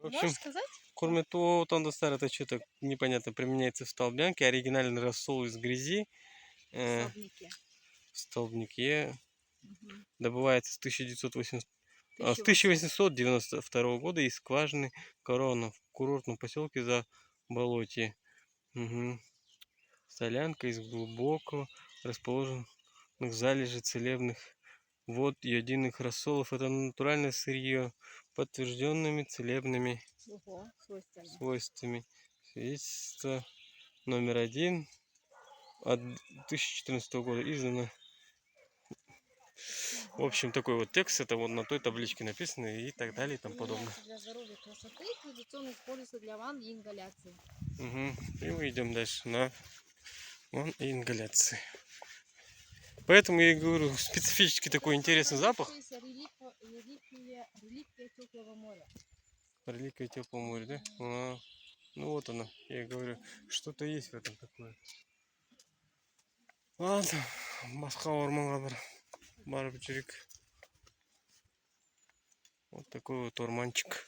В общем, Можешь сказать? кроме того, Тондостар это что-то непонятно применяется в столбнянке. Оригинальный рассол из грязи. Столбники. Столбник Е. Мгм. Добывается с 1980 с 1800. 1892 года из скважины Корона в курортном поселке за Болотье. Мгм. Солянка из глубоко расположенных залежей целебных вод йодинных рассолов. Это натуральное сырье, подтвержденными целебными Ого, свойственно. свойствами. Свидетельство номер 1 от 2014 года издано. В общем, такой вот текст, это вот на той табличке написано и так далее и тому подобное. Применяется для здоровья, красоты, традиционно используется для ванн и ингаляции. Угу. И мы идем дальше на вон и ингаляции. Поэтому я и говорю, специфический такой интересный запах. Реликвия теплого моря. Реликвия теплого моря, да? Ну вот она, я и говорю, что-то есть в этом такое. Ладно, басқа орманға барып жүрейік. Вот такой вот орманчик.